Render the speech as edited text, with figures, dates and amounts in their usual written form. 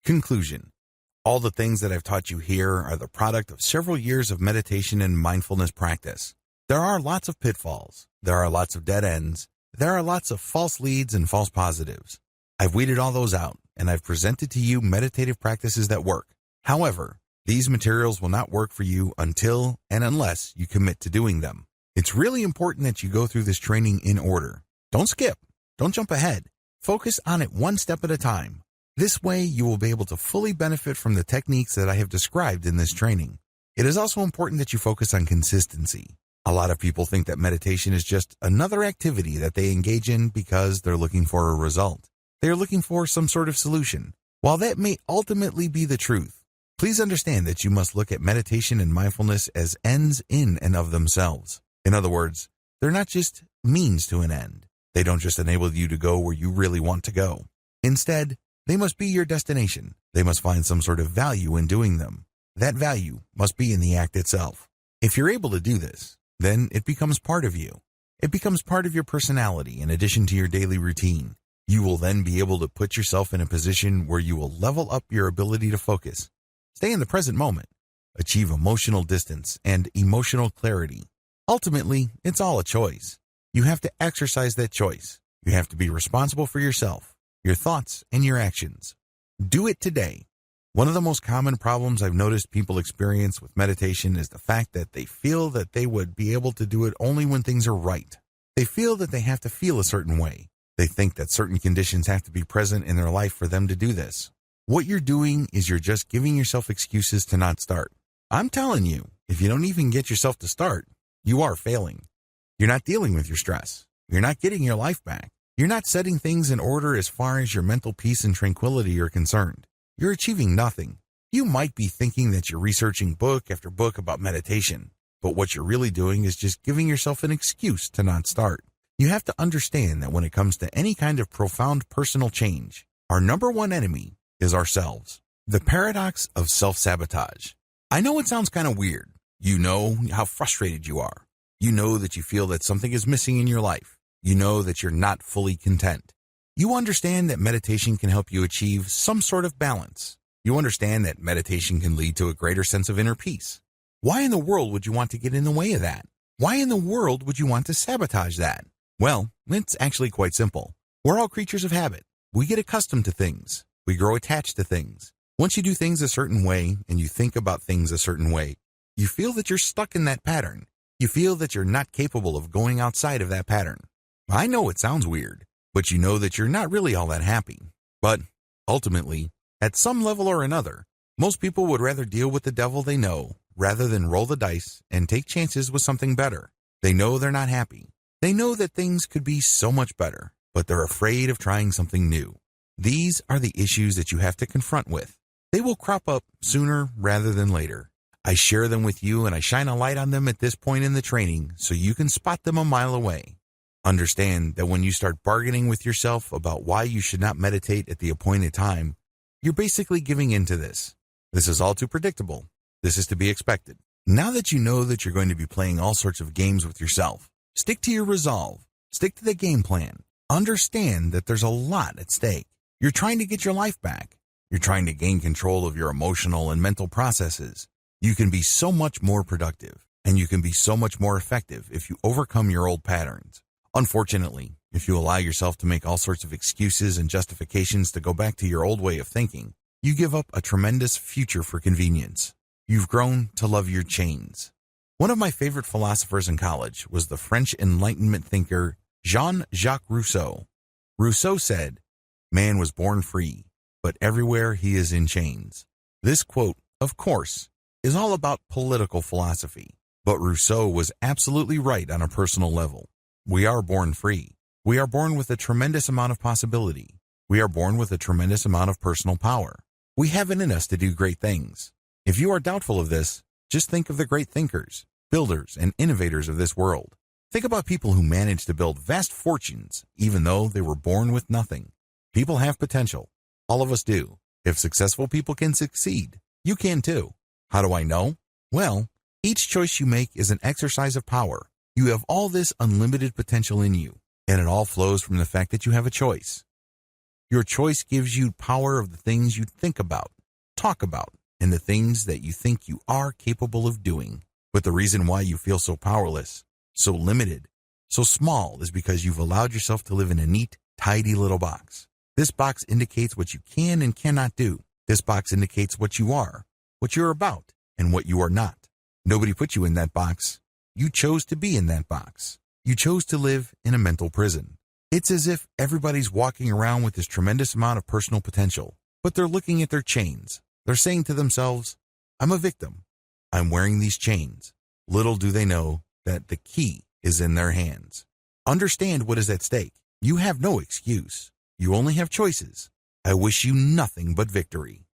Conclusion. All the things that I've taught you here are the product of several years of meditation and mindfulness practice. There are lots of pitfalls. There are lots of dead ends. There are lots of false leads and false positives. I've weeded all those out, and I've presented to you meditative practices that work. However, these materials will not work for you until and unless you commit to doing them. It's really important that you go through this training in order. Don't skip. Don't jump ahead. Focus on it one step at a time. This way, you will be able to fully benefit from the techniques that I have described in this training. It is also important that you focus on consistency. A lot of people think that meditation is just another activity that they engage in because they're looking for a result. They are looking for some sort of solution. While that may ultimately be the truth, please understand that you must look at meditation and mindfulness as ends in and of themselves. In other words, they're not just means to an end. They don't just enable you to go where you really want to go. Instead, they must be your destination. They must find some sort of value in doing them. That value must be in the act itself. If you're able to do this, then it becomes part of you. It becomes part of your personality in addition to your daily routine. You will then be able to put yourself in a position where you will level up your ability to focus, stay in the present moment, achieve emotional distance and emotional clarity. Ultimately, it's all a choice. You have to exercise that choice. You have to be responsible for yourself, your thoughts, and your actions. Do it today. One of the most common problems I've noticed people experience with meditation is the fact that they feel that they would be able to do it only when things are right. They feel that they have to feel a certain way. They think that certain conditions have to be present in their life for them to do this. What you're doing is you're just giving yourself excuses to not start. I'm telling you, if you don't even get yourself to start, you are failing. You're not dealing with your stress. You're not getting your life back. You're not setting things in order as far as your mental peace and tranquility are concerned. You're achieving nothing. You might be thinking that you're researching book after book about meditation, but what you're really doing is just giving yourself an excuse to not start. You have to understand that when it comes to any kind of profound personal change, our number one enemy is ourselves. The paradox of self-sabotage. I know it sounds kind of weird. You know how frustrated you are. You know that you feel that something is missing in your life. You know that you're not fully content. You understand that meditation can help you achieve some sort of balance. You understand that meditation can lead to a greater sense of inner peace. Why in the world would you want to get in the way of that? Why in the world would you want to sabotage that? Well, it's actually quite simple. We're all creatures of habit. We get accustomed to things. We grow attached to things. Once you do things a certain way and you think about things a certain way, you feel that you're stuck in that pattern. You feel that you're not capable of going outside of that pattern. I know it sounds weird, but you know that you're not really all that happy. But ultimately, at some level or another, most people would rather deal with the devil they know rather than roll the dice and take chances with something better. They know they're not happy. They know that things could be so much better, but they're afraid of trying something new. These are the issues that you have to confront with. They will crop up sooner rather than later. I share them with you and I shine a light on them at this point in the training so you can spot them a mile away. Understand that when you start bargaining with yourself about why you should not meditate at the appointed time, you're basically giving in to this. This is all too predictable. This is to be expected. Now that you know that you're going to be playing all sorts of games with yourself, stick to your resolve. Stick to the game plan. Understand that there's a lot at stake. You're trying to get your life back. You're trying to gain control of your emotional and mental processes. You can be so much more productive, and you can be so much more effective if you overcome your old patterns. Unfortunately, if you allow yourself to make all sorts of excuses and justifications to go back to your old way of thinking, you give up a tremendous future for convenience. You've grown to love your chains. One of my favorite philosophers in college was the French Enlightenment thinker Jean-Jacques Rousseau. Rousseau said, "Man was born free, but everywhere he is in chains." This quote, of course, is all about political philosophy, but Rousseau was absolutely right on a personal level. We are born free. We are born with a tremendous amount of possibility. We are born with a tremendous amount of personal power. We have it in us to do great things. If you are doubtful of this, just think of the great thinkers, builders, and innovators of this world. Think about people who managed to build vast fortunes, even though they were born with nothing. People have potential. All of us do. If successful people can succeed, you can too. How do I know? Well, each choice you make is an exercise of power. You have all this unlimited potential in you, and it all flows from the fact that you have a choice. Your choice gives you power of the things you think about, talk about, and the things that you think you are capable of doing. But the reason why you feel so powerless, so limited, so small is because you've allowed yourself to live in a neat, tidy little box. This box indicates what you can and cannot do. This box indicates what you are, what you're about, and what you are not. Nobody put you in that box. You chose to be in that box. You chose to live in a mental prison. It's as if everybody's walking around with this tremendous amount of personal potential, but they're looking at their chains. They're saying to themselves, I'm a victim. I'm wearing these chains. Little do they know that the key is in their hands. Understand what is at stake. You have no excuse. You only have choices. I wish you nothing but victory.